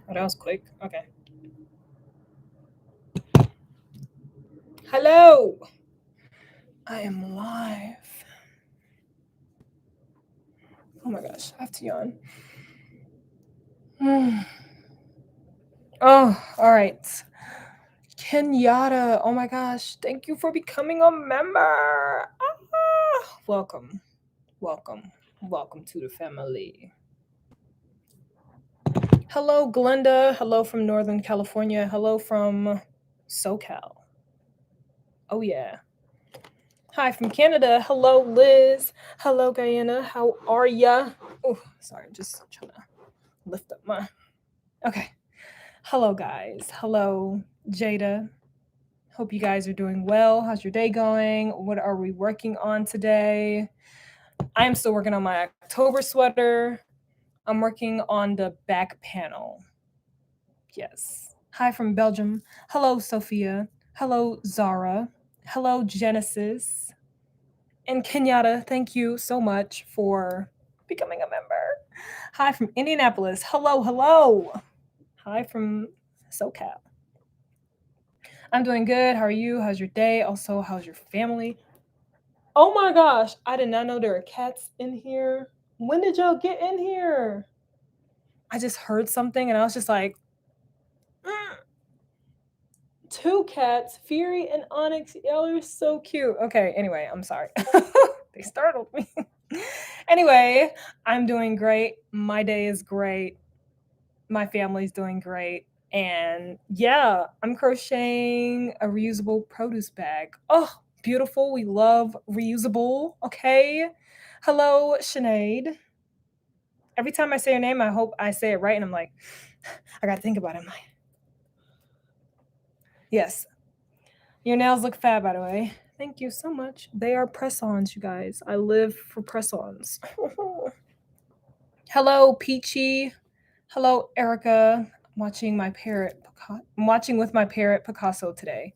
Oh, that was quick. Okay. Hello. I am live. Oh my gosh, I have to yawn. Oh, all right. Kenyatta, oh my gosh, thank you for becoming a member. Welcome, welcome, welcome to the family. Hello, Glenda. Hello from Northern California. Hello from SoCal. Oh, yeah. Hi from Canada. Hello, Liz. Hello, Guyana. How are ya? Oh, sorry, just trying to lift up my. Okay. Hello, guys. Hello, Jada. Hope you guys are doing well. How's your day going? What are we working on today? I am still working on my October sweater. I'm working on the back panel. Yes. Hi from Belgium. Hello, Sophia. Hello, Zara. Hello, Genesis. And Kenyatta, thank you so much for becoming a member. Hi from Indianapolis. Hello, hello. Hi from SoCal. I'm doing good. How are you? How's your day? Also, how's your family? Oh my gosh, I did not know there were cats in here. When did y'all get in here? I just heard something and I was just like, "Mm." Two cats, Fury and Onyx. Y'all are so cute. Okay, anyway, I'm sorry. They startled me. Anyway, I'm doing great. My day is great. My family's doing great. And yeah, I'm crocheting a reusable produce bag. Oh, beautiful. We love reusable. Okay. Hello, Sinead. Every time I say your name, I hope I say it right. And I'm like, I got to think about it. I'm like, yes. Your nails look fab, by the way. Thank you so much. They are press-ons, you guys. I live for press-ons. Hello, Peachy. Hello, Erica. I'm watching with my parrot Picasso today.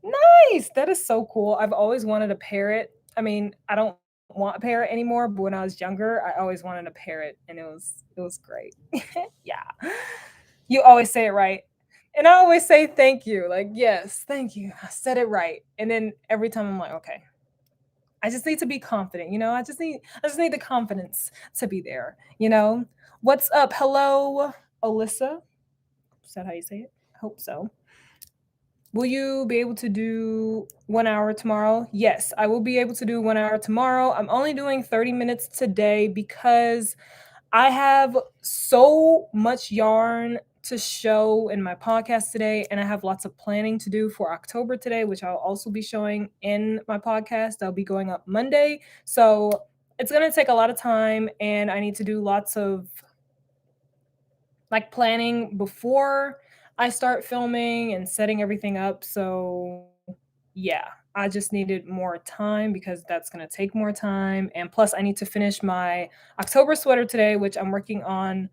Nice. That is so cool. I've always wanted a parrot. I mean, I don't want a parrot anymore, but when I was younger, I always wanted a parrot and it was great. Yeah. You always say it right. And I always say thank you. Like, yes, thank you. I said it right. And then every time I'm like, okay. I just need to be confident, I just need the confidence to be there, What's up? Hello, Alyssa. Is that how you say it? I hope so. Will you be able to do 1 hour tomorrow? Yes, I will be able to do 1 hour tomorrow. I'm only doing 30 minutes today because I have so much yarn to show in my podcast today, and I have lots of planning to do for October today, which I'll also be showing in my podcast. I'll be going up Monday. So it's going to take a lot of time, and I need to do lots of planning before I start filming and setting everything up. So yeah, I just needed more time because that's going to take more time. And plus, I need to finish my October sweater today, which I'm working on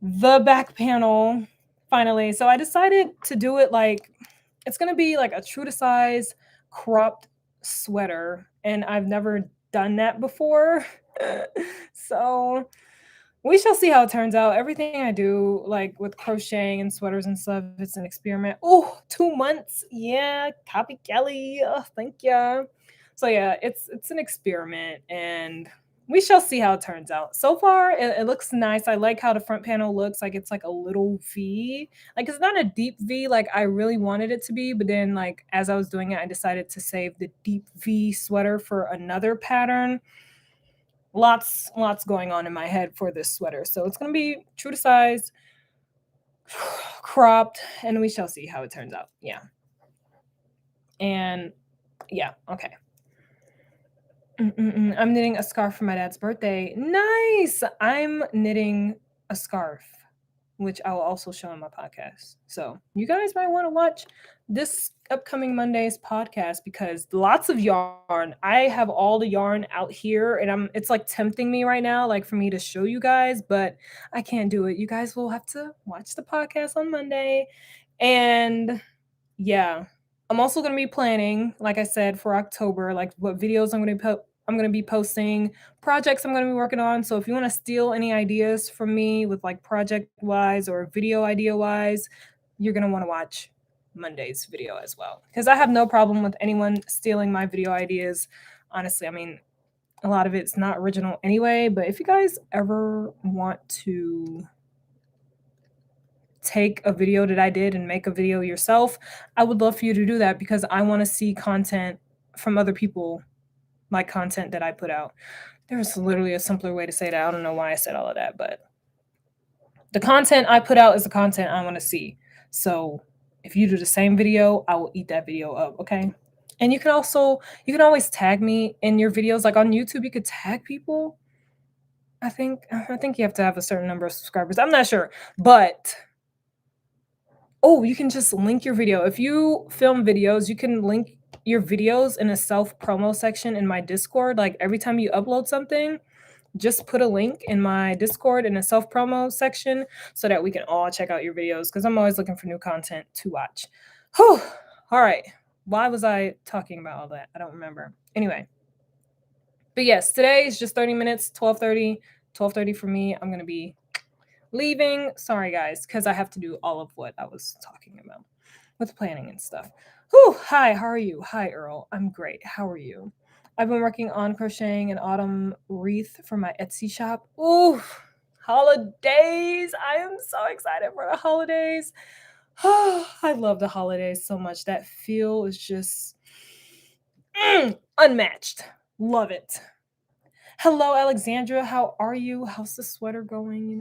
the back panel finally. So I decided to do it it's going to be like a true to size cropped sweater. And I've never done that before. So we shall see how it turns out. Everything I do, like with crocheting and sweaters and stuff, it's an experiment. Oh, 2 months. Yeah, copy Kelly. Oh, thank ya. So yeah, it's an experiment and we shall see how it turns out. So far, it looks nice. I like how the front panel looks like it's like a little V. Like it's not a deep V like I really wanted it to be, but then like as I was doing it, I decided to save the deep V sweater for another pattern. Lots going on in my head for this sweater. So it's going to be true to size, cropped, and we shall see how it turns out. Yeah. And yeah, okay. I'm knitting a scarf for my dad's birthday. Nice. I'm knitting a scarf, which I will also show in my podcast. So you guys might want to watch this upcoming Monday's podcast because lots of yarn. I have all the yarn out here and it's like tempting me right now, like for me to show you guys, but I can't do it. You guys will have to watch the podcast on Monday. And yeah, I'm also going to be planning, like I said, for October, like what videos I'm going to I'm going to be posting projects I'm going to be working on. So if you want to steal any ideas from me with like project wise or video idea wise, you're going to want to watch Monday's video as well. Because I have no problem with anyone stealing my video ideas. Honestly, I mean, a lot of it's not original anyway, but if you guys ever want to take a video that I did and make a video yourself, I would love for you to do that because I want to see content from other people, like content that I put out. There's literally a simpler way to say that. I don't know why I said all of that, but the content I put out is the content I want to see. So if you do the same video, I will eat that video up, okay? And you can always tag me in your videos. Like on YouTube, you could tag people. I think you have to have a certain number of subscribers. I'm not sure, but you can just link your video. If you film videos, you can link your videos in a self-promo section in my Discord. Like every time you upload something, just put a link in my Discord in a self-promo section so that we can all check out your videos because I'm always looking for new content to watch. Whew. All right. Why was I talking about all that? I don't remember. Anyway. But yes, today is just 30 minutes, 12:30 for me. I'm going to be leaving. Sorry, guys, because I have to do all of what I was talking about with planning and stuff. Whew. Hi, how are you? Hi, Earl. I'm great. How are you? I've been working on crocheting an autumn wreath for my Etsy shop. Ooh, holidays. I am so excited for the holidays. I love the holidays so much. That feel is just unmatched. Love it. Hello, Alexandra. How are you? How's the sweater going?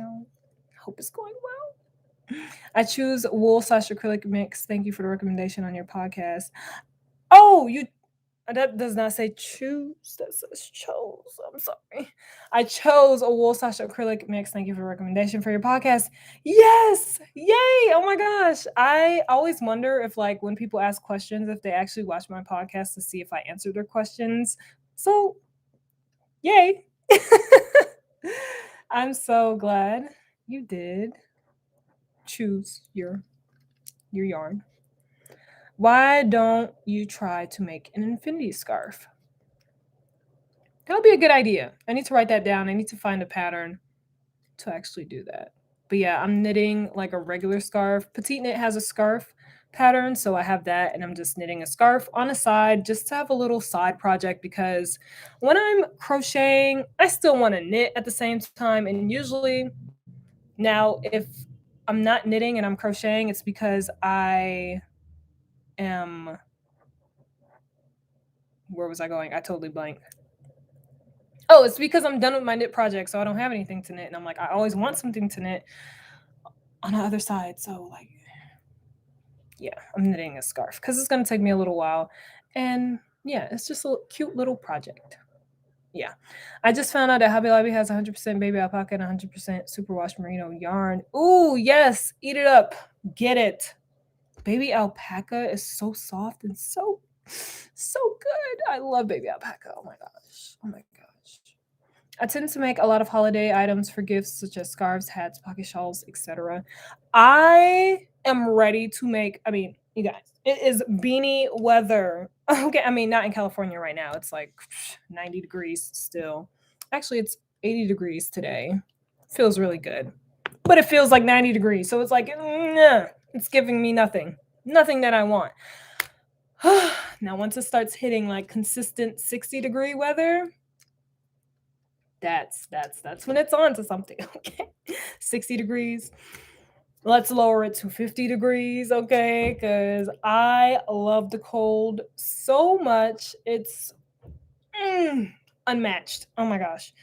Hope it's going well. I choose wool/acrylic mix. Thank you for the recommendation on your podcast. Oh, that does not say choose. That says chose. I'm sorry. I chose a wool/acrylic mix. Thank you for the recommendation for your podcast. Yes. Yay. Oh my gosh. I always wonder if like when people ask questions, if they actually watch my podcast to see if I answer their questions. So yay. I'm so glad you did choose your yarn. Why don't you try to make an infinity scarf? That would be a good idea. I need to write that down. I need to find a pattern to actually do that. But yeah, I'm knitting like a regular scarf. Petite Knit has a scarf pattern, so I have that, and I'm just knitting a scarf on the side just to have a little side project because when I'm crocheting, I still want to knit at the same time. And usually now, if I'm not knitting and I'm crocheting, it's because I am... Where was I going? I totally blanked. Oh, it's because I'm done with my knit project, so I don't have anything to knit. And I'm like, I always want something to knit on the other side. So like, yeah, I'm knitting a scarf because it's going to take me a little while. And yeah, it's just a cute little project. Yeah. I just found out that Hobby Lobby has 100% baby alpaca and 100% superwash merino yarn. Ooh, yes. Eat it up. Get it. Baby alpaca is so soft and so good. I love baby alpaca. Oh my gosh. I tend to make a lot of holiday items for gifts such as scarves, hats, pocket shawls, etc. I am ready to make, you guys, it is beanie weather. Okay, not in California right now. It's like 90 degrees still. Actually, it's 80 degrees today. Feels really good. But it feels like 90 degrees. So it's like, it's giving me nothing. Nothing that I want. Now, once it starts hitting like consistent 60-degree weather, that's when it's on to something. Okay, 60 degrees. Let's lower it to 50 degrees, okay? Because I love the cold so much. It's unmatched. Oh my gosh.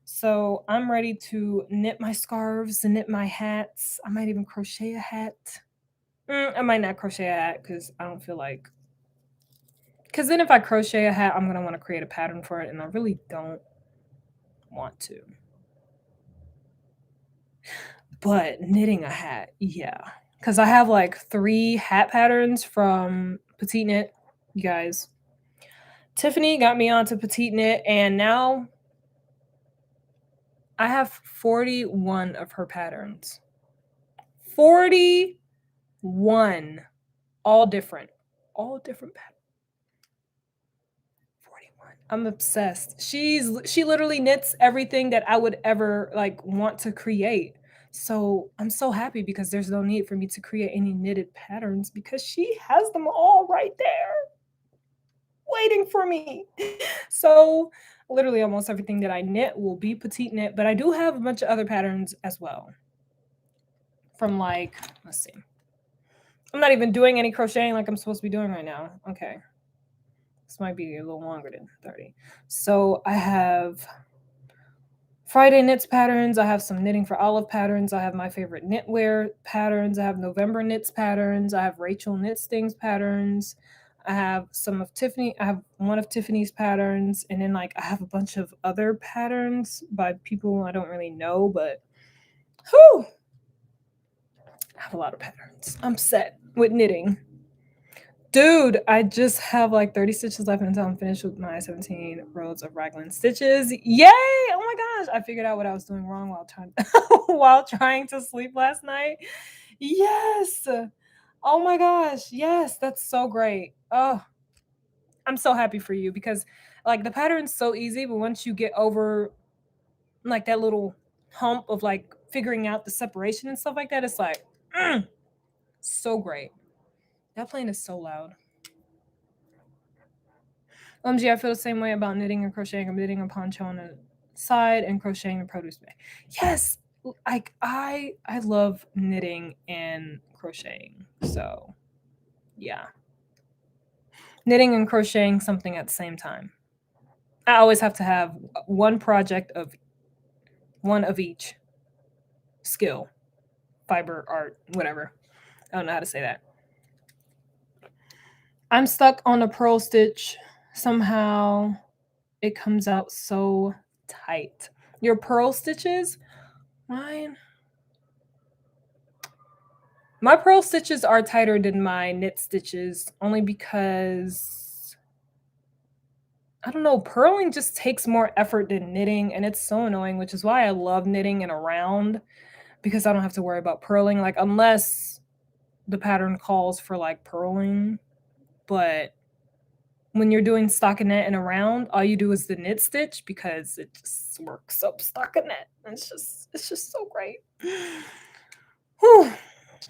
So I'm ready to knit my scarves and knit my hats. I might even crochet a hat. I might not crochet a hat because I don't feel like... Because then if I crochet a hat, I'm going to want to create a pattern for it, and I really don't want to. But knitting a hat, yeah. Because I have like 3 hat patterns from Petite Knit, you guys. Tiffany got me onto Petite Knit, and now I have 41 of her patterns. 41. All different patterns. 41. I'm obsessed. She literally knits everything that I would ever, like, want to create. So, I'm so happy because there's no need for me to create any knitted patterns because she has them all right there waiting for me. So, literally almost everything that I knit will be petite knit, but I do have a bunch of other patterns as well from, like, let's see. I'm not even doing any crocheting like I'm supposed to be doing right now. Okay. This might be a little longer than 30. So I have Friday knits patterns. I have some knitting for Olive patterns. I have my favorite knitwear patterns. I have November knits patterns. I have Rachel knits things patterns. I have some of Tiffany. I have one of Tiffany's patterns, and then like I have a bunch of other patterns by people I don't really know, but whew, I have a lot of patterns. I'm set with knitting. Dude, I just have like 30 stitches left until I'm finished with my 17 rows of raglan stitches. Yay! Oh my gosh, I figured out what I was doing wrong while trying while trying to sleep last night. Yes. Oh my gosh. Yes, that's so great. Oh, I'm so happy for you because like the pattern's so easy, but once you get over like that little hump of like figuring out the separation and stuff like that, it's like so great. That plane is so loud. OMG, I feel the same way about knitting and crocheting. I'm knitting a poncho on the side and crocheting the produce bag. Yes, like I love knitting and crocheting. So yeah, knitting and crocheting something at the same time. I always have to have one project of one of each skill, fiber, art, whatever. I don't know how to say that. I'm stuck on a purl stitch. Somehow it comes out so tight. Your purl stitches? Mine? My purl stitches are tighter than my knit stitches only because I don't know, purling just takes more effort than knitting and it's so annoying, which is why I love knitting and around because I don't have to worry about purling like unless the pattern calls for like purling, but when you're doing stockinette and around, all you do is the knit stitch because it just works up stockinette. It's just so great. Whew.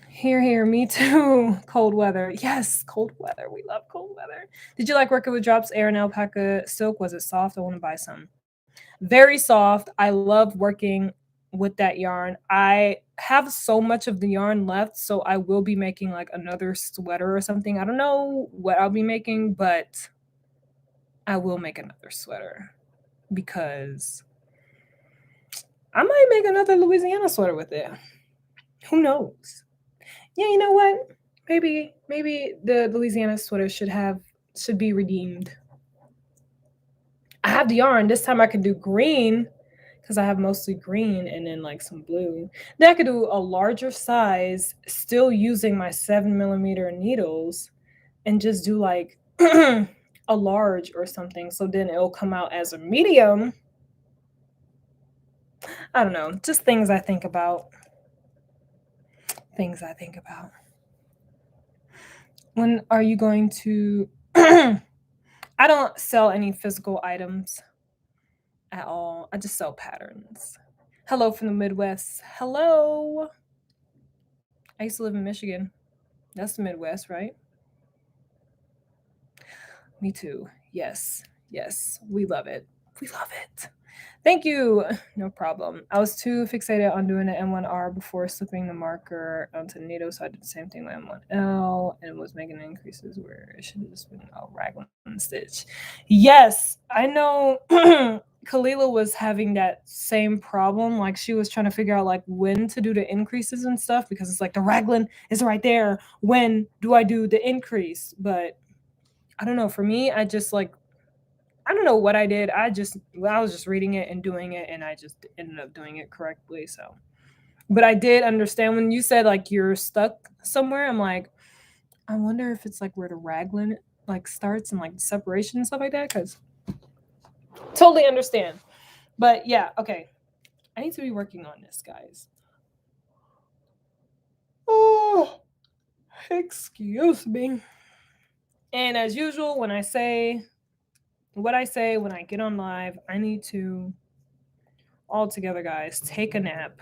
Here, me too. Cold weather. Yes, cold weather. We love cold weather. Did you like working with drops, air, and alpaca silk? Was it soft? I want to buy some. Very soft. I love working with that yarn. I have so much of the yarn left, so I will be making like another sweater or something. I don't know what I'll be making, but I will make another sweater because I might make another Louisiana sweater with it. Who knows? Yeah, you know what? Maybe the Louisiana sweater should be redeemed. I have the yarn. This time I could do green because I have mostly green and then like some blue. Then I could do a larger size, still using my 7mm needles, and just do like a large or something. So then it'll come out as a medium. I don't know. Just things I think about. Things I think about. When are you going to I don't sell any physical items at all. I just sell patterns. Hello from the Midwest. Hello. I used to live in Michigan. That's the Midwest, right? Me too. Yes. Yes. We love it. We love it. Thank you. No problem. I was too fixated on doing the M1R before slipping the marker onto the needle, so I did the same thing with M1L and was making increases where it should have just been a raglan stitch. Yes, I know Kalila was having that same problem. Like she was trying to figure out like when to do the increases and stuff because it's like the raglan is right there. When do I do the increase? But I don't know. For me, I just like I don't know what I did. I was just reading it and doing it, and I just ended up doing it correctly. So, but I did understand when you said like you're stuck somewhere. I'm like, I wonder if it's like where the raglan like starts and like separation and stuff like that. Because totally understand. But yeah, okay. I need to be working on this, guys. Oh, excuse me. And as usual, when I say what I say when I get on live, I need to, all together, guys, take a nap.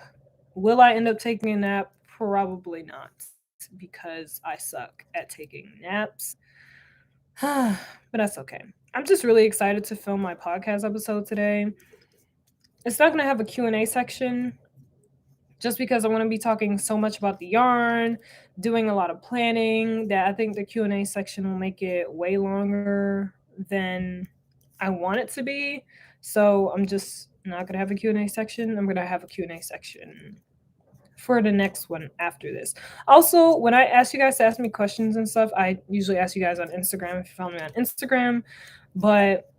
Will I end up taking a nap? Probably not, because I suck at taking naps. But that's okay. I'm just really excited to film my podcast episode today. It's not going to have a Q&A section just because I'm going to be talking so much about the yarn, doing a lot of planning, that I think the Q&A section will make it way longer than I want it to be. So I'm just not going to have a Q&A section. I'm going to have a Q&A section for the next one after this. Also, when I ask you guys to ask me questions and stuff, I usually ask you guys on Instagram if you follow me on Instagram. But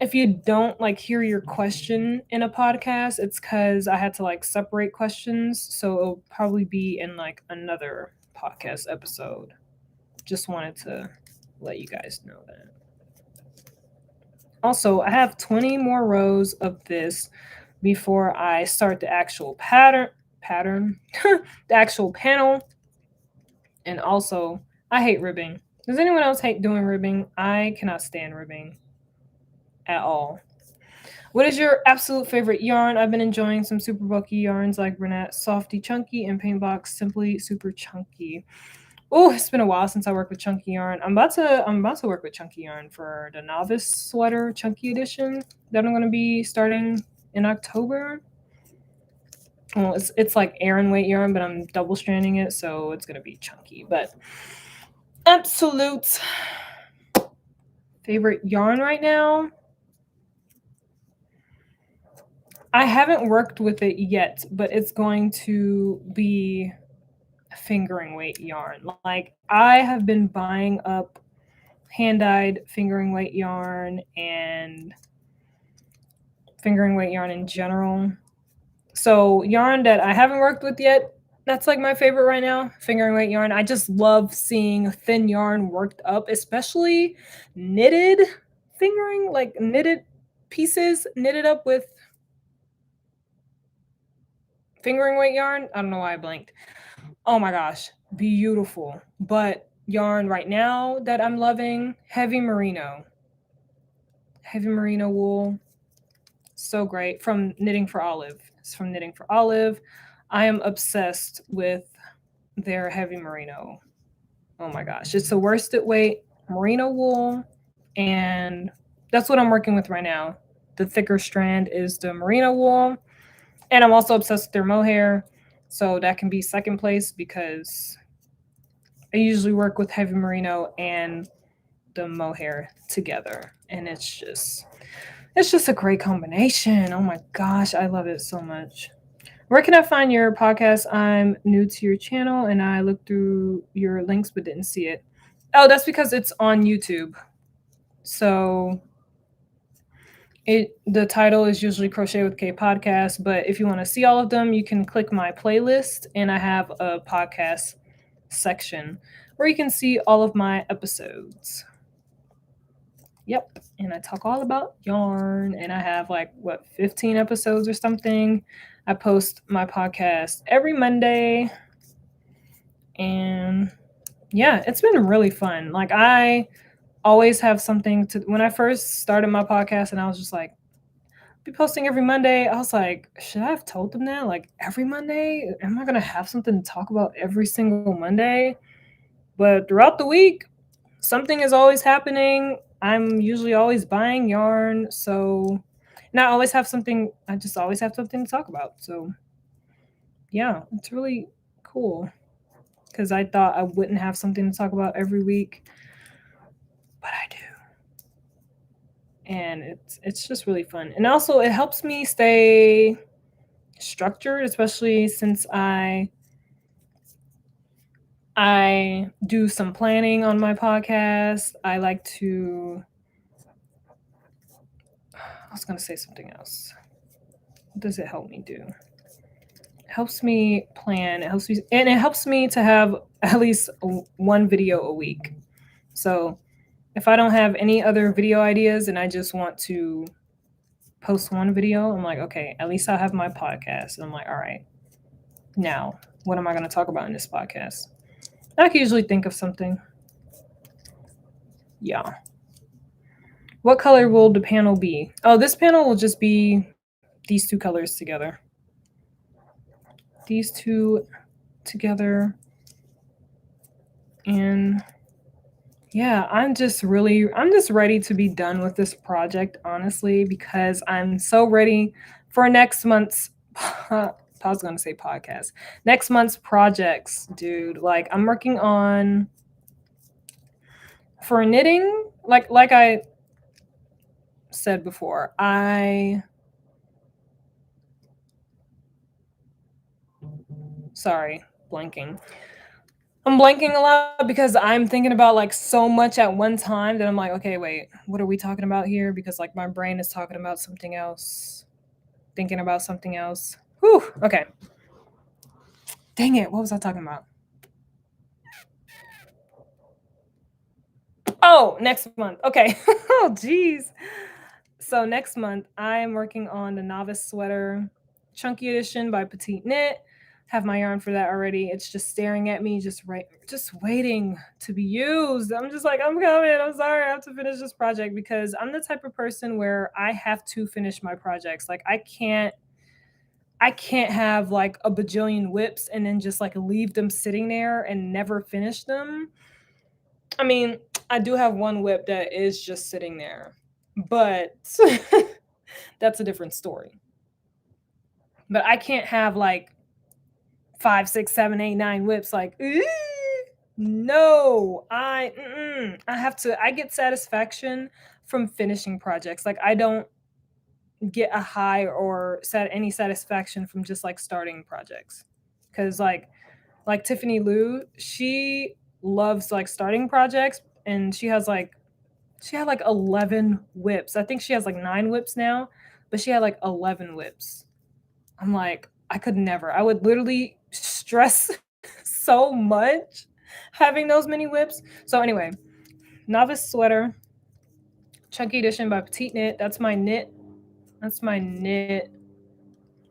if you don't like hear your question in a podcast, it's because I had to like separate questions. So it'll probably be in like another podcast episode. Just wanted to let you guys know that. Also, I have 20 more rows of this before I start the actual pattern, the actual panel. And also, I hate ribbing. Does anyone else hate doing ribbing? I cannot stand ribbing at all. What is your absolute favorite yarn? I've been enjoying some super bulky yarns like Bernat Softy Chunky and Paintbox Simply Super Chunky. Oh, it's been a while since I worked with chunky yarn. I'm about to work with chunky yarn for the novice sweater chunky edition that I'm going to be starting in October. Well, it's like Aran weight yarn, but I'm double stranding it, so it's going to be chunky. But absolute favorite yarn right now, I haven't worked with it yet, but it's going to be fingering weight yarn. Like, I have been buying up hand-dyed fingering weight yarn and fingering weight yarn in general. So yarn that I haven't worked with yet, that's like my favorite right now, fingering weight yarn. I just love seeing thin yarn worked up, especially knitted fingering, like knitted pieces knitted up with fingering weight yarn. I don't know why I blanked. Oh my gosh, beautiful. But yarn right now that I'm loving, heavy merino wool. So great. From Knitting for Olive. It's from Knitting for Olive. I am obsessed with their heavy merino. Oh my gosh, it's a worsted weight merino wool, and that's what I'm working with right now. The thicker strand is the merino wool, and I'm also obsessed with their mohair, so that can be second place because I usually work with heavy merino and the mohair together, and it's just a great combination. Oh my gosh, I love it so much. Where can I find your podcast? I'm new to your channel and I looked through your links but didn't see it. Oh, that's because it's on YouTube. So the title is usually Crochet with Kaye podcast, but if you want to see all of them, you can click my playlist and I have a podcast section where you can see all of my episodes. Yep, and I talk all about yarn, and I have 15 episodes or something. I post my podcast every Monday, and yeah, it's been really fun. Like, I always have something to, when I first started my podcast and I was just like, be posting every Monday, I was like, should I have told them that? Like, every Monday? Am I going to have something to talk about every single Monday? But throughout the week, something is always happening. I'm usually always buying yarn, so and I always have something. I just always have something to talk about. So yeah, it's really cool because I thought I wouldn't have something to talk about every week, but I do, and it's just really fun. And also, it helps me stay structured, especially since I do some planning on my podcast. I like to. I was going to say something else. What does it help me do? It helps me plan. It helps me to have at least one video a week. So if I don't have any other video ideas and I just want to post one video, I'm like, okay, at least I have my podcast. And I'm like, all right, now what am I going to talk about in this podcast? I can usually think of something. Yeah. What color will the panel be? Oh, this panel will just be these two colors together. These two together. And yeah, I'm just ready to be done with this project, honestly, because I'm so ready for next month's I was going to say podcast. Next month's projects, dude. Like I'm working on for knitting, like I said before, sorry, blanking. I'm blanking a lot because I'm thinking about like so much at one time that I'm like, okay, wait, what are we talking about here? Because like my brain is talking about something else, thinking about something else. Whew, okay. Dang it, what was I talking about? Oh, next month. Okay. Oh, geez. So next month, I'm working on the novice sweater, chunky edition by Petite Knit. Have my yarn for that already. It's just staring at me, just waiting to be used. I'm just like, I'm coming. I'm sorry, I have to finish this project because I'm the type of person where I have to finish my projects. Like I can't have like a bajillion whips and then just like leave them sitting there and never finish them. I mean, I do have one whip that is just sitting there, but that's a different story. But I can't have like 5, 6, 7, 8, 9 whips. Like, no, I have to. I get satisfaction from finishing projects. Like, I don't get a high or set any satisfaction from just like starting projects, because like Tiffany Lou, she loves like starting projects, and she had like 11 whips. I think she has like 9 whips now, but she had like 11 whips. I'm like, I could never. I would literally stress so much having those many whips. So anyway, novice sweater, chunky edition by Petite Knit. That's my knit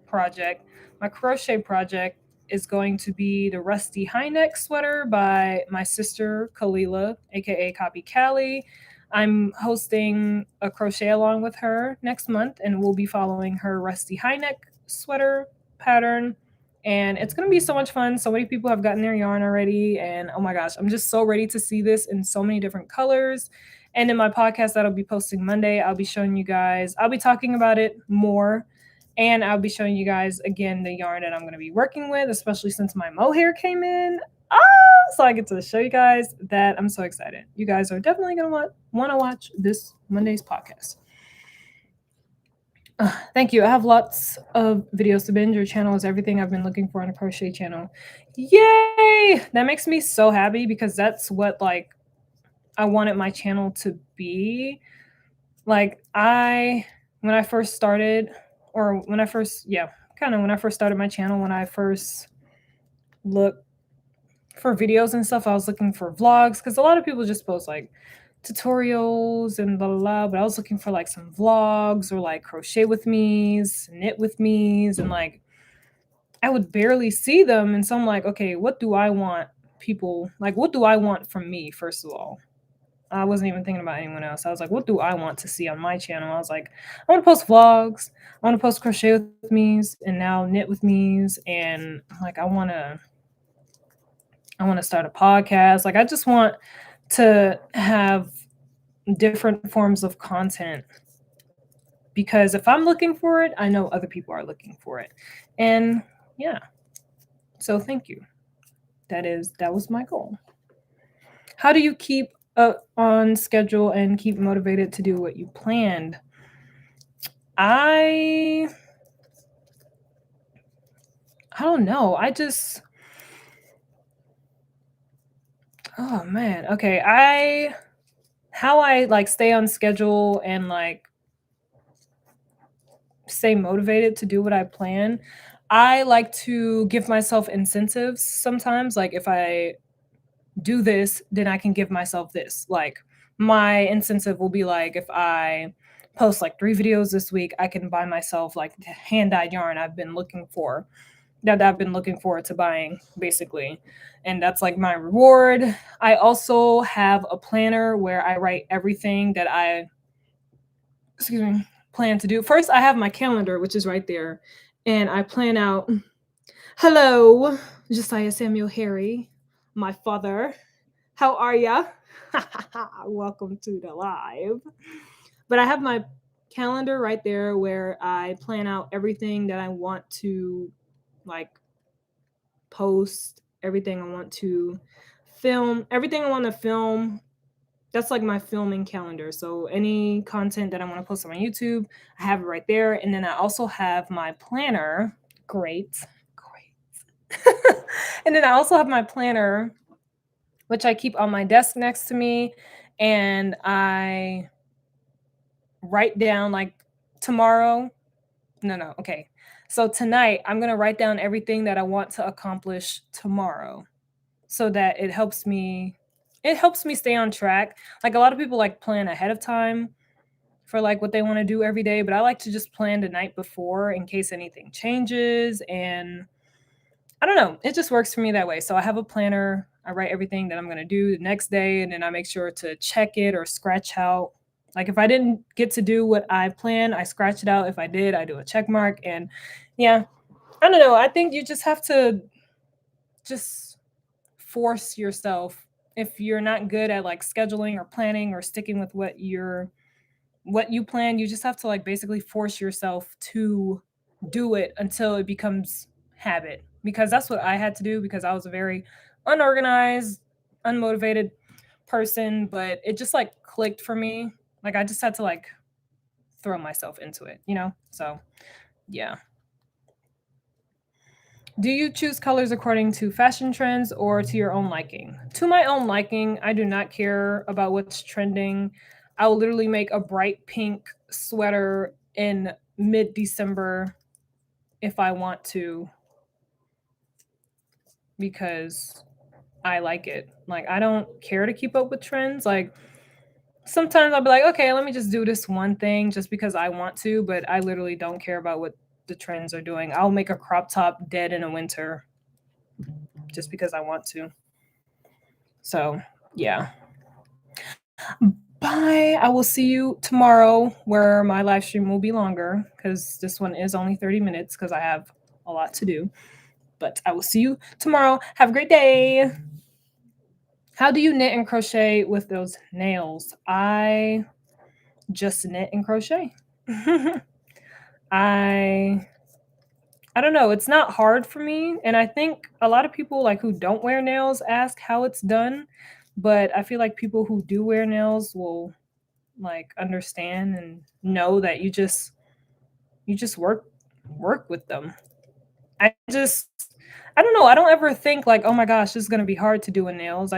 project. My crochet project is going to be the rusty high neck sweater by my sister Kalila, aka Copy Callie. I'm hosting a crochet along with her next month, and we'll be following her rusty high neck sweater pattern. And it's going to be so much fun. So many people have gotten their yarn already. And oh my gosh, I'm just so ready to see this in so many different colors. And in my podcast that I'll be posting Monday, I'll be showing you guys, I'll be talking about it more. And I'll be showing you guys again the yarn that I'm going to be working with, especially since my mohair came in. So I get to show you guys that. I'm so excited. You guys are definitely going to want to watch this Monday's podcast. Thank you. I have lots of videos to binge. Your channel is everything I've been looking for on a crochet channel. Yay! That makes me so happy because that's what like I wanted my channel to be. Like when I first started my channel, when I first looked for videos and stuff, I was looking for vlogs because a lot of people just post like tutorials and blah, blah, blah. But I was looking for like some vlogs or like crochet with me's, knit with me's, and like I would barely see them. And so I'm like, okay, what do I want from me, first of all? I wasn't even thinking about anyone else. I was like, what do I want to see on my channel? I was like, I want to post vlogs. I want to post crochet with me's and now knit with me's. And like, I want to start a podcast. Like, I just want to have different forms of content because if I'm looking for it, I know other people are looking for it. And yeah, so thank you. That was my goal. How do you keep on schedule and keep motivated to do what you planned? I don't know. Oh man. Okay. How I like stay on schedule and like stay motivated to do what I plan. I like to give myself incentives sometimes. Like if I do this, then I can give myself this. Like my incentive will be like if I post like 3 videos this week, I can buy myself like hand-dyed yarn I've been looking forward to buying, basically. And that's like my reward. I also have a planner where I write everything that I excuse me, plan to do. First, I have my calendar, which is right there, and I plan out. Hello, Josiah Samuel Harry, my father. How are ya? Welcome to the live. But I have my calendar right there where I plan out everything that I want to like post, everything I want to film, everything I want to film. That's like my filming calendar. So any content that I want to post on my YouTube, I have it right there. And then I also have my planner. Great. Great. And then I also have my planner, which I keep on my desk next to me. And I write down like tomorrow. No. Okay. So tonight, I'm going to write down everything that I want to accomplish tomorrow so that it helps me stay on track. Like a lot of people like plan ahead of time for like what they want to do every day, but I like to just plan the night before in case anything changes. And I don't know, it just works for me that way. So I have a planner, I write everything that I'm going to do the next day, and then I make sure to check it or scratch out. Like if I didn't get to do what I planned, I scratch it out. If I did, I do a check mark. And yeah, I don't know, I think you just have to just force yourself. If you're not good at like scheduling or planning or sticking with what you plan, you just have to like basically force yourself to do it until it becomes habit. Because that's what I had to do, because I was a very unorganized, unmotivated person, but it just like clicked for me. Like I just had to like throw myself into it. So, yeah. Do you choose colors according to fashion trends or to your own liking? To my own liking, I do not care about what's trending. I will literally make a bright pink sweater in mid December if I want to, because I like it. Like, I don't care to keep up with trends. Like, sometimes I'll be like, okay, let me just do this one thing just because I want to, but I literally don't care about what the trends are doing. I'll make a crop top dead in a winter just because I want to. So, yeah. Bye. I will see you tomorrow where my live stream will be longer because this one is only 30 minutes because I have a lot to do. But I will see you tomorrow. Have a great day. How do you knit and crochet with those nails? I just knit and crochet. I I don't know, it's not hard for me, and I think a lot of people like who don't wear nails ask how it's done, but I feel like people who do wear nails will like understand and know that you just work with them. I don't know, I don't ever think like, "Oh my gosh, this is gonna be hard to do with nails."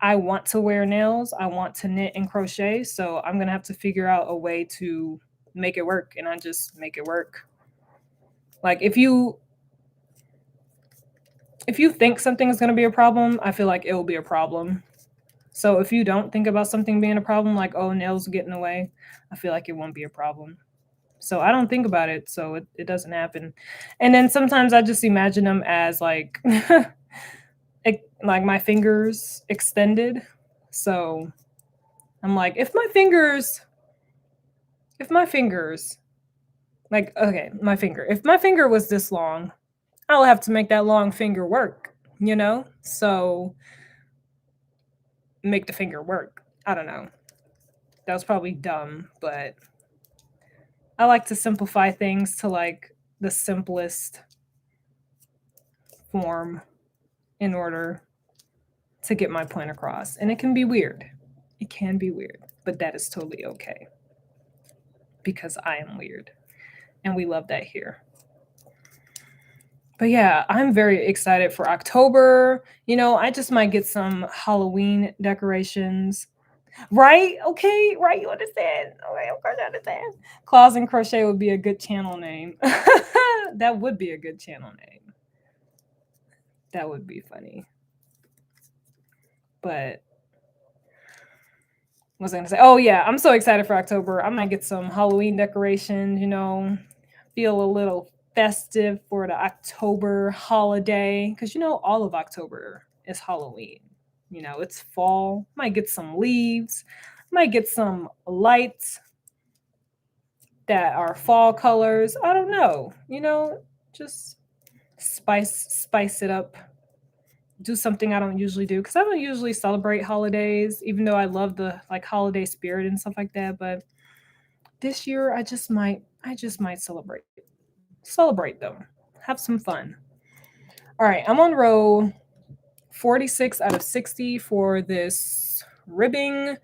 I want to wear nails, I want to knit and crochet, so I'm gonna have to figure out a way to make it work, and I just make it work. Like if you think something is gonna be a problem, I feel like it will be a problem. So if you don't think about something being a problem, like, "Oh, nails get in the way," I feel like it won't be a problem. So I don't think about it, so it doesn't happen. And then sometimes I just imagine them as like like my fingers extended. So I'm like, if my fingers like okay, my finger. If my finger was this long, I'll have to make that long finger work? So make the finger work. I don't know. That was probably dumb, but I like to simplify things to like the simplest form in order to get my point across. And it can be weird. It can be weird, but that is totally okay because I am weird and we love that here. But yeah, I'm very excited for October. I just might get some Halloween decorations. Right? Okay, right. You understand. Okay, of course I understand. Claws and Crochet would be a good channel name. That would be a good channel name. That would be funny. But what was I gonna say? Oh yeah, I'm so excited for October. I might get some Halloween decorations, feel a little festive for the October holiday. Because all of October is Halloween. It's fall. Might get some leaves, might get some lights. that are fall colors. I don't know. You know, just spice it up. Do something I don't usually do because I don't usually celebrate holidays, even though I love the like holiday spirit and stuff like that. But this year I just might celebrate them, have some fun. All right, I'm on row 46 out of 60 for this ribbing.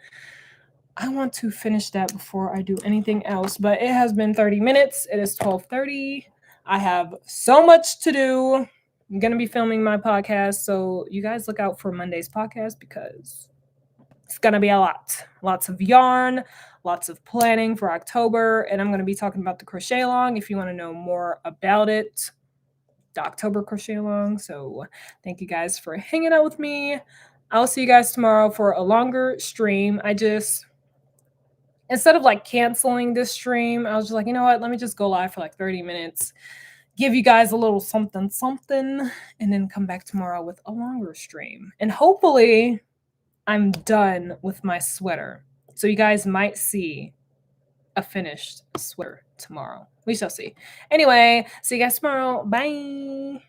I want to finish that before I do anything else, but it has been 30 minutes. It is 12:30. I have so much to do. I'm going to be filming my podcast, so you guys look out for Monday's podcast because it's going to be a lot. Lots of yarn, lots of planning for October, and I'm going to be talking about the crochet along if you want to know more about it. The October crochet along. So thank you guys for hanging out with me. I'll see you guys tomorrow for a longer stream. Instead of like canceling this stream, I was just like, you know what? Let me just go live for like 30 minutes, give you guys a little something, and then come back tomorrow with a longer stream. And hopefully I'm done with my sweater. So you guys might see a finished sweater tomorrow. We shall see. Anyway, see you guys tomorrow. Bye.